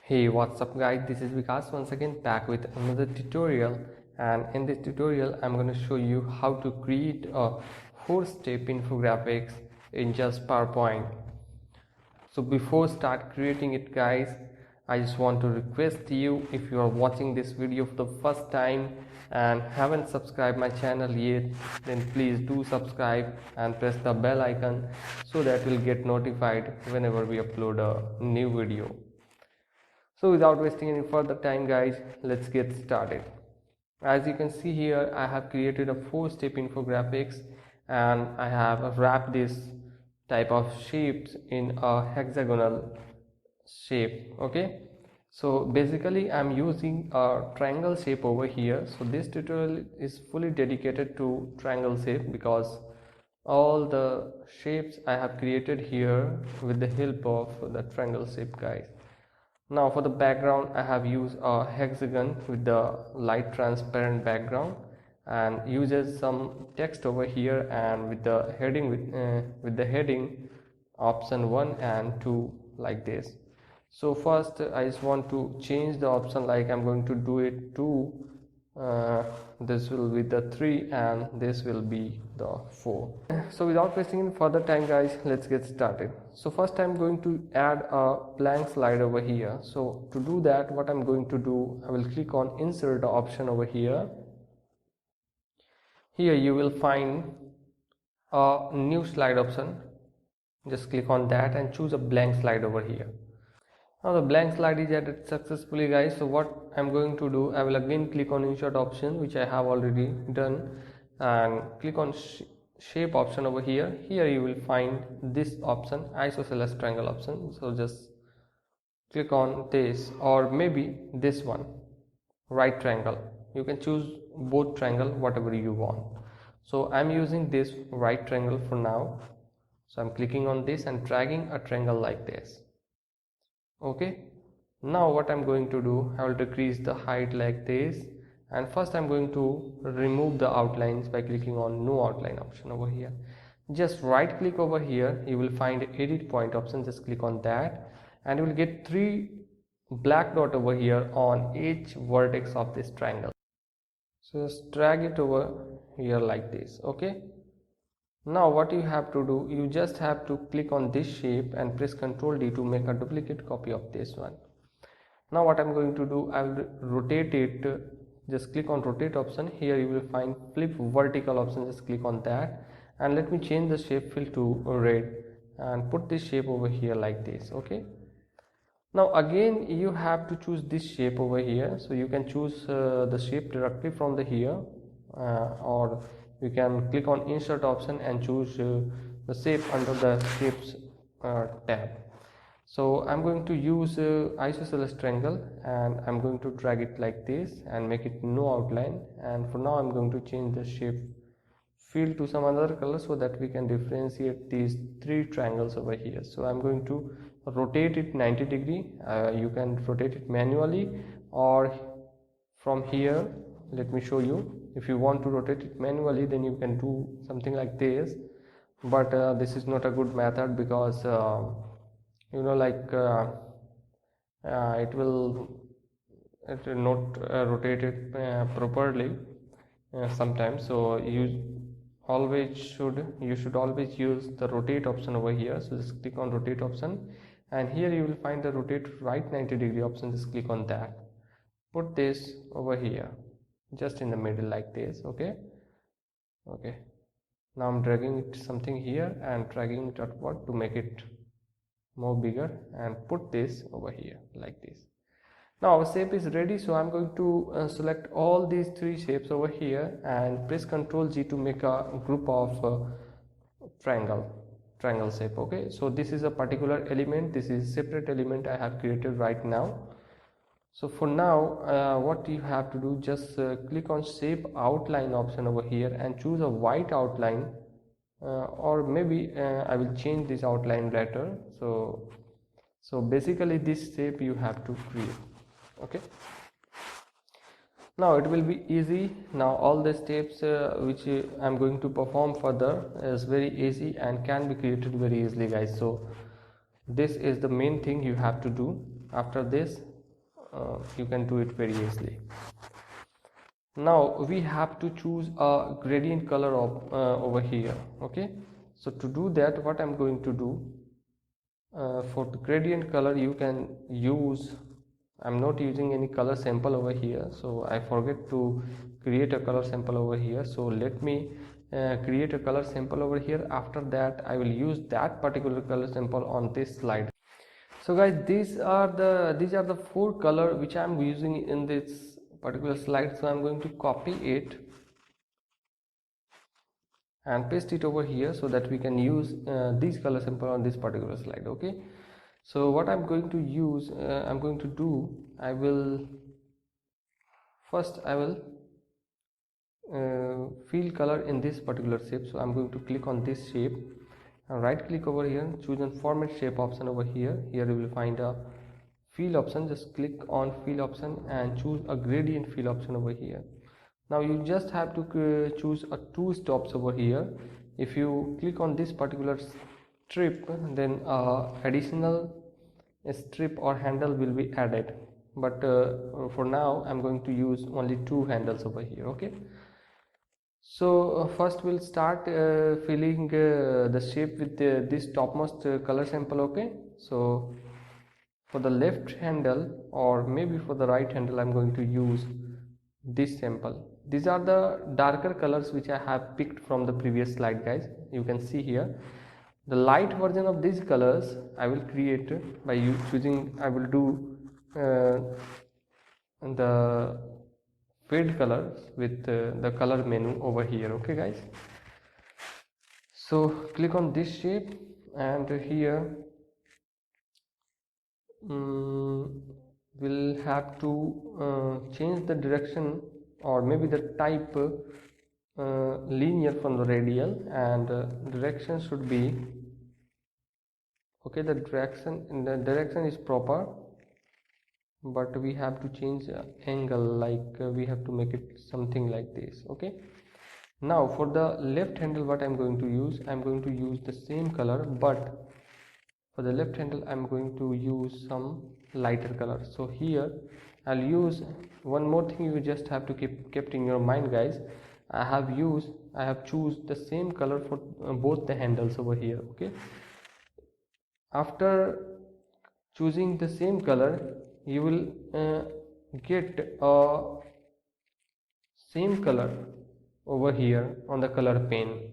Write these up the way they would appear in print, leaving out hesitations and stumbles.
Hey, what's up guys, this is Vikas once again back with another tutorial, and in this tutorial I'm going to show you how to create a 4-step infographics in just PowerPoint. So before start creating it guys, I just want to request you, if you are watching this video for the first time and haven't subscribed my channel yet, then please do subscribe and press the bell icon so that you'll get notified whenever we upload a new video. So without wasting any further time guys, let's get started. As you can see here, I have created a 4-step infographics and I have wrapped this type of shapes in a hexagonal shape. Okay, so basically I'm using a triangle shape over here. So this tutorial is fully dedicated to triangle shape because all the shapes I have created here with the help of the triangle shape guys. Now for the background, I have used a hexagon with the light transparent background and uses some text over here, and with the heading with the heading option 1 and 2 like this. So first I just want to change the option, like I'm going to do it to this will be the 3 and this will be the 4. So without wasting any further time guys, let's get started. So first I'm going to add a blank slide over here. So to do that, what I'm going to do, I will click on insert option over here. Here you will find a new slide option. Just click on that and choose a blank slide over here. Now the blank slide is added successfully guys. So what I'm going to do, I will again click on insert option, which I have already done, and click on shape option over here. Here you will find this option, isosceles triangle option. So just click on this, or maybe this one, right triangle. You can choose both triangle, whatever you want. So I'm using this right triangle for now. So I'm clicking on this and dragging a triangle like this. Okay, now what I'm going to do, I will decrease the height like this, and first I'm going to remove the outlines by clicking on no outline option over here. Just right click over here, you will find edit point option. Just click on that and you will get 3 black dot over here on each vertex of this triangle. So just drag it over here like this. Okay, now what you have to do, you just have to click on this shape and press Ctrl D to make a duplicate copy of this one. Now what I'm going to do, I will rotate it. Just click on rotate option. Here you will find flip vertical option. Just click on that and let me change the shape fill to red and put this shape over here like this. Okay, now again you have to choose this shape over here. So you can choose the shape directly from the here, or you can click on insert option and choose the shape under the shapes tab. So I'm going to use isosceles triangle and I'm going to drag it like this and make it no outline, and for now I'm going to change the shape fill to some other color so that we can differentiate these 3 triangles over here. So I'm going to rotate it 90 degree. You can rotate it manually or from here. Let me show you. If you want to rotate it manually, then you can do something like this, but this is not a good method because you know, like it will not rotate it properly sometimes. So you should always use the rotate option over here. So just click on rotate option and here you will find the rotate right 90 degree option. Just click on that, put this over here just in the middle like this. Okay, now I'm dragging it something here and dragging it upward to make it more bigger and put this over here like this. Now our shape is ready, so I'm going to select all these 3 shapes over here and press Ctrl G to make a group of triangle shape. Okay, so this is a particular element, this is separate element I have created right now. So for now what you have to do, just click on shape outline option over here and choose a white outline, or maybe I will change this outline later. So basically this shape you have to create. Okay, now it will be easy. Now all the steps which I'm going to perform further is very easy and can be created very easily guys. So this is the main thing you have to do. After this, you can do it very easily. Now we have to choose a gradient color of over here. Okay, so to do that, what I'm going to do, for the gradient color you can use, I'm not using any color sample over here, so I forget to create a color sample over here. So let me create a color sample over here. After that I will use that particular color sample on this slide. So guys, these are the four color which I'm using in this particular slide. So I'm going to copy it and paste it over here so that we can use these color sample on this particular slide. Okay, so what I'm going to use, I'm going to do, I will fill color in this particular shape. So I'm going to click on this shape and right click over here, choose a format shape option over here. Here you will find a fill option, just click on fill option and choose a gradient fill option over here. Now you just have to choose a two stops over here. If you click on this particular strip, then additional strip or handle will be added, but for now I'm going to use only two handles over here. Okay, so first we'll start filling the shape with this topmost color sample. Okay, so for the left handle or maybe for the right handle I'm going to use this sample. These are the darker colors which I have picked from the previous slide, guys. You can see here the light version of these colors I will create by choosing, I will do the fade colors with the color menu over here. Okay guys, so click on this shape and here we'll have to change the direction or maybe the type linear from the radial, and direction should be okay. The direction is proper, but we have to change angle, like we have to make it something like this. Okay, now for the left handle what I'm going to use, I'm going to use the same color, but for the left handle I'm going to use some lighter color. So here I'll use one more thing you just have to kept in your mind, guys. I have choose the same color for both the handles over here. Okay, after choosing the same color you will get a same color over here on the color pane,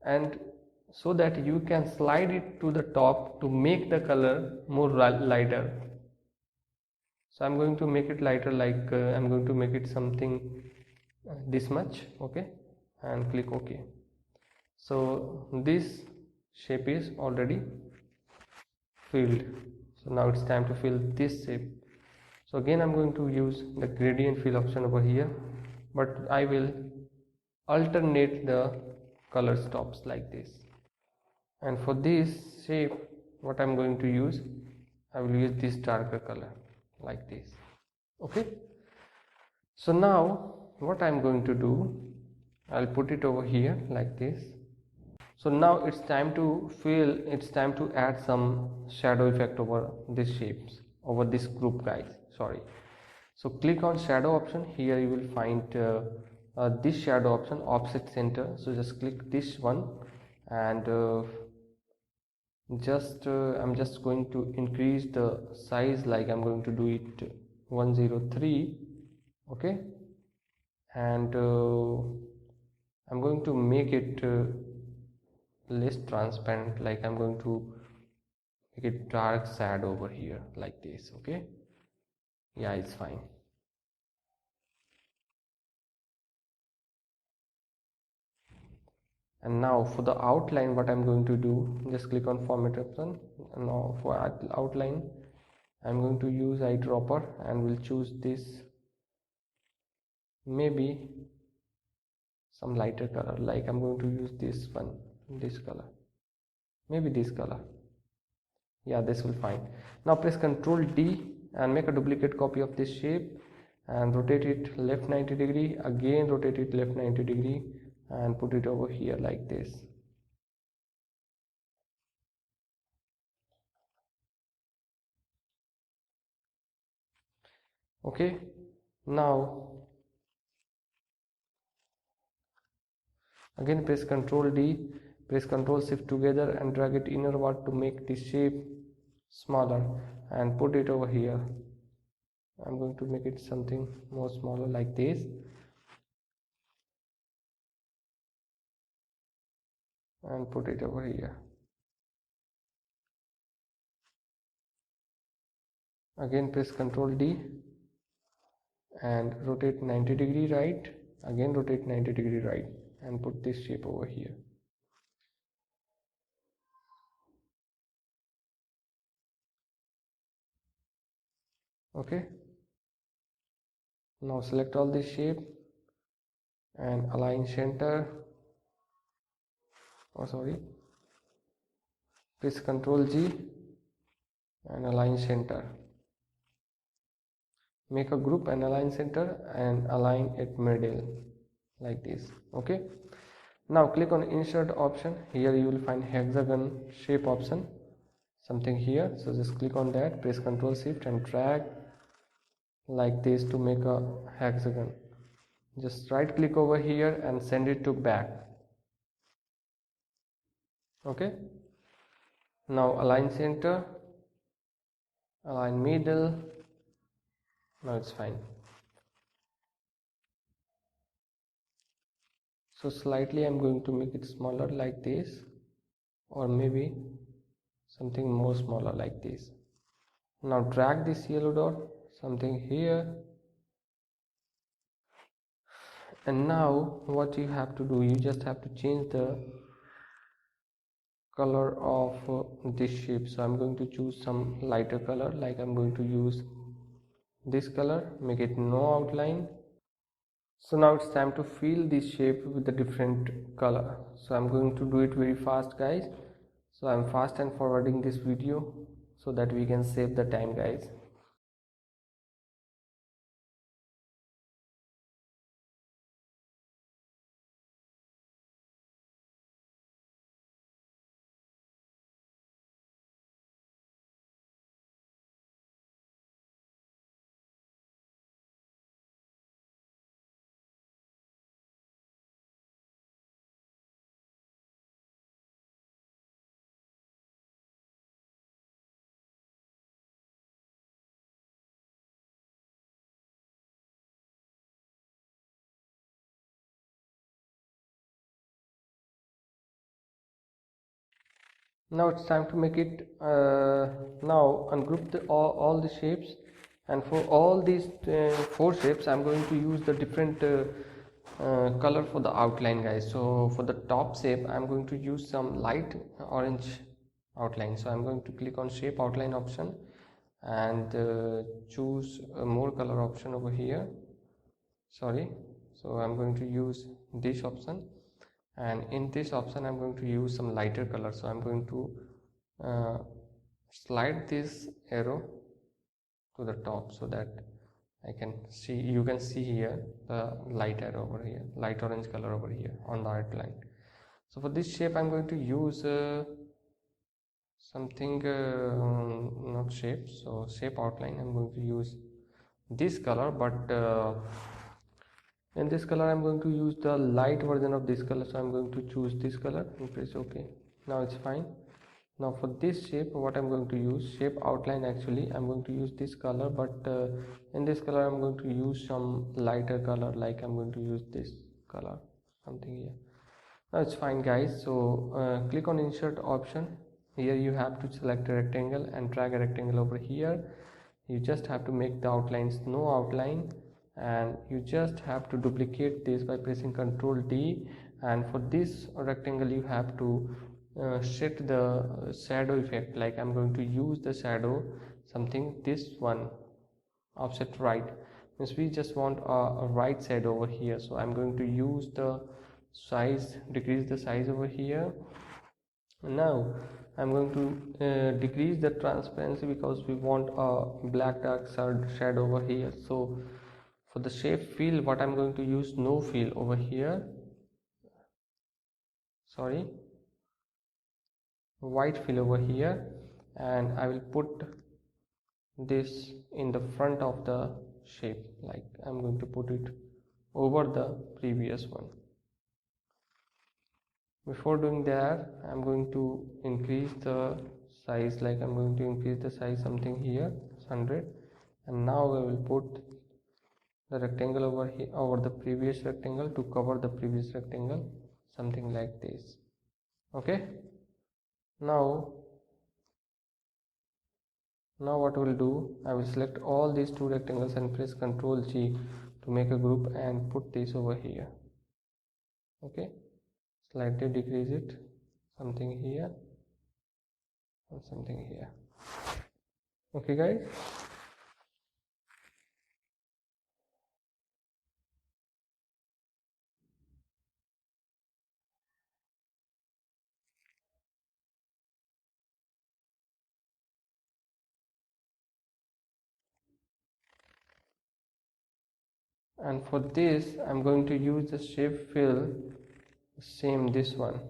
and so that you can slide it to the top to make the color more lighter. So I'm going to make it lighter, like I'm going to make it something this much. Okay, and click OK. So this shape is already filled, so now it's time to fill this shape. So again I'm going to use the gradient fill option over here, but I will alternate the color stops like this. And for this shape what I'm going to use, I will use this darker color like this. Okay, so now what I'm going to do, I'll put it over here like this. So now it's time to fill, it's time to add some shadow effect over these shapes, over this group, guys. Sorry. So click on shadow option. Here you will find this shadow option, offset center. So just click this one and I'm just going to increase the size, like I'm going to do it 103. Okay, and I'm going to make it less transparent, like I'm going to make it dark sad over here like this. Okay, yeah, it's fine. And now for the outline what I'm going to do, just click on format option, and now for outline I'm going to use eyedropper and will choose this, maybe some lighter color, like I'm going to use this one, this color, maybe this color. Yeah, this will fine. Now press Ctrl D and make a duplicate copy of this shape and rotate it left 90 degree, again rotate it left 90 degree and put it over here like this. Okay, now again press Ctrl D, press Ctrl Shift together and drag it inward to make the shape smaller and put it over here. I'm going to make it something more smaller like this. And put it over here. Again press Ctrl D and rotate 90° right. Again rotate 90° right and put this shape over here. Okay. Now select all this shape and align center. Oh sorry. Press Ctrl G and align center. Make a group and align center and align it middle like this. Okay. Now click on insert option. Here you will find hexagon shape option, something here. So just click on that, press Ctrl Shift and drag like this to make a hexagon. Just right click over here and send it to back. Okay. Now align center, align middle. Now it's fine. So slightly I'm going to make it smaller like this, or maybe something more smaller like this. Now drag this yellow dot something here, and now what you have to do, you just have to change the color of this shape. So I'm going to choose some lighter color, like I'm going to use this color, make it no outline. So now it's time to fill this shape with a different color. So I'm going to do it very fast guys. So I'm fast and forwarding this video so that we can save the time guys. Now it's time to make it. Now ungroup all the shapes, and for all these 4 shapes I'm going to use the different color for the outline guys. So for the top shape I'm going to use some light orange outline. So I'm going to click on shape outline option and choose a more color option over here. Sorry, so I'm going to use this option, and in this option I'm going to use some lighter color. So I'm going to slide this arrow to the top so that I can see, you can see here the light arrow over here, light orange color over here on the outline. So for this shape I'm going to use something not shape, so shape outline. I'm going to use this color, but in this color I'm going to use the light version of this color. So I'm going to choose this color and press OK. Now it's fine. Now for this shape what I'm going to use, shape outline, actually I'm going to use this color, but in this color I'm going to use some lighter color, like I'm going to use this color, something here. Now it's fine guys. So click on insert option. Here you have to select a rectangle and drag a rectangle over here. You just have to make the outlines no outline, and you just have to duplicate this by pressing Ctrl D, and for this rectangle you have to set the shadow effect, like I'm going to use the shadow something, this one, offset right, means we just want a right side over here. So I'm going to use the size, decrease the size over here. Now I'm going to decrease the transparency because we want a black dark shadow over here. So for the shape fill, what I'm going to use, no fill over here, sorry, white fill over here, and I will put this in the front of the shape, like I'm going to put it over the previous one. Before doing that, I'm going to increase the size, like I'm going to increase the size something here, 100, and now I will put the rectangle over here, over the previous rectangle, to cover the previous rectangle, something like this. Okay, now what we'll do, I will select all these two rectangles and press Ctrl G to make a group and put this over here. Okay, slightly decrease it, something here and something here. Okay guys, and for this I'm going to use the shape fill, same this one.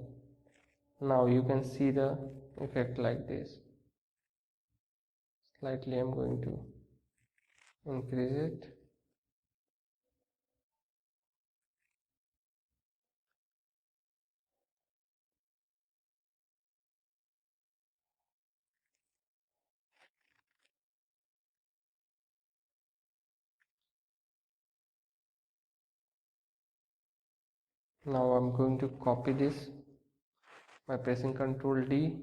Now you can see the effect like this. Slightly I'm going to increase it. Now I'm going to copy this by pressing Ctrl D.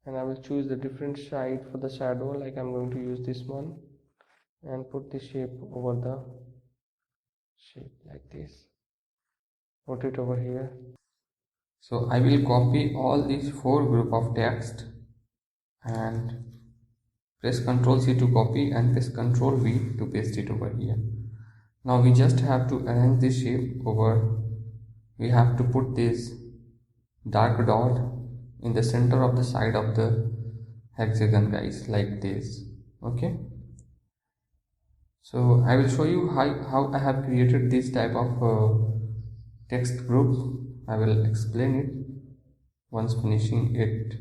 And I will choose the different side for the shadow, like I'm going to use this one, and put the shape over the shape like this. Put it over here. So I will copy all these four group of text and press Ctrl C to copy and press Ctrl V to paste it over here. Now we just have to arrange this shape over. We have to put this dark dot in the center of the side of the hexagon, guys, like this. Okay, so I will show you how I have created this type of text group. I will explain it once finishing it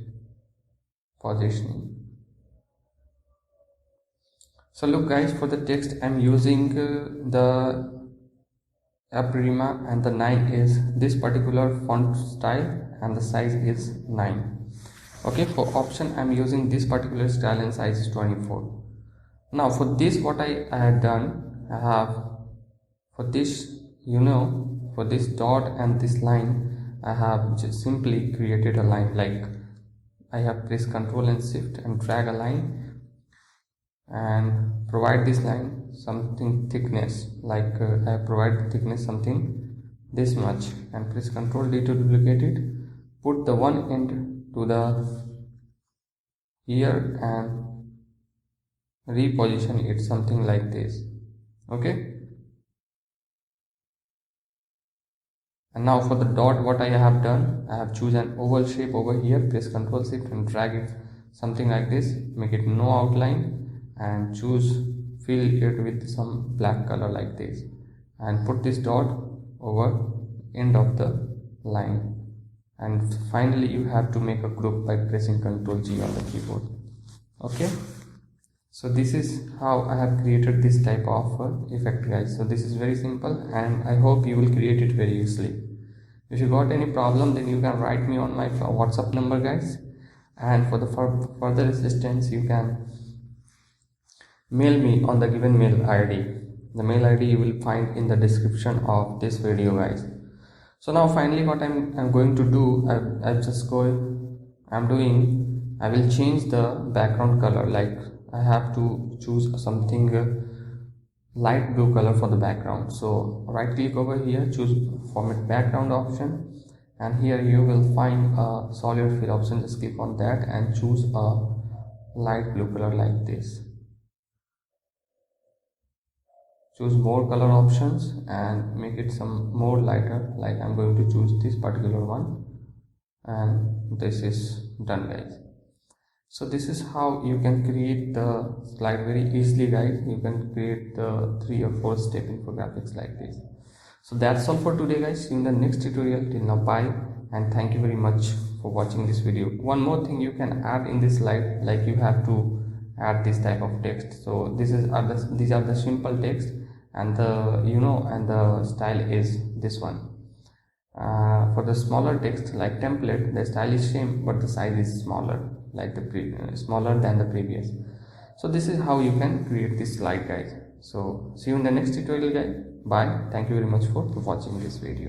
positioning. So look guys, for the text I'm using the Aprima, and the 9 is this particular font style and the size is 9. Okay, for option I'm using this particular style and size is 24. Now for this, what I had done, I have for this, for this dot and this line, I have just simply created a line, like I have pressed Ctrl and Shift and drag a line and provide this line something thickness, like I provide the thickness something this much and press Ctrl D to duplicate it, put the one end to the here and reposition it something like this. Okay, and now for the dot, what I have done, I have choose an oval shape over here, press Ctrl Shift and drag it something like this, make it no outline and choose fill it with some black color like this and put this dot over end of the line. And finally you have to make a group by pressing Ctrl G on the keyboard. Okay, so this is how I have created this type of effect, guys. So this is very simple and I hope you will create it very easily. If you got any problem, then you can write me on my WhatsApp number, guys, and for the further assistance you can mail me on the given mail ID. The mail ID you will find in the description of this video, guys. So now finally what I'm going to do, I will change the background color, like I have to choose something light blue color for the background. So right click over here, choose format background option, and here you will find a solid fill option. Just click on that and choose a light blue color like this. Choose more color options and make it some more lighter, like I'm going to choose this particular one, and this is done, guys. So this is how you can create the slide very easily, guys. You can create the 3 or 4 step infographics like this. So that's all for today guys. See you in the next tutorial. Till now, bye, and thank you very much for watching this video. One more thing you can add in this slide, like you have to add this type of text. So these are the simple text, and the and the style is this one. For the smaller text like template, the style is same but the size is smaller, like the smaller than the previous. So this is how you can create this slide guys. So see you in the next tutorial guys. Bye, thank you very much for watching this video.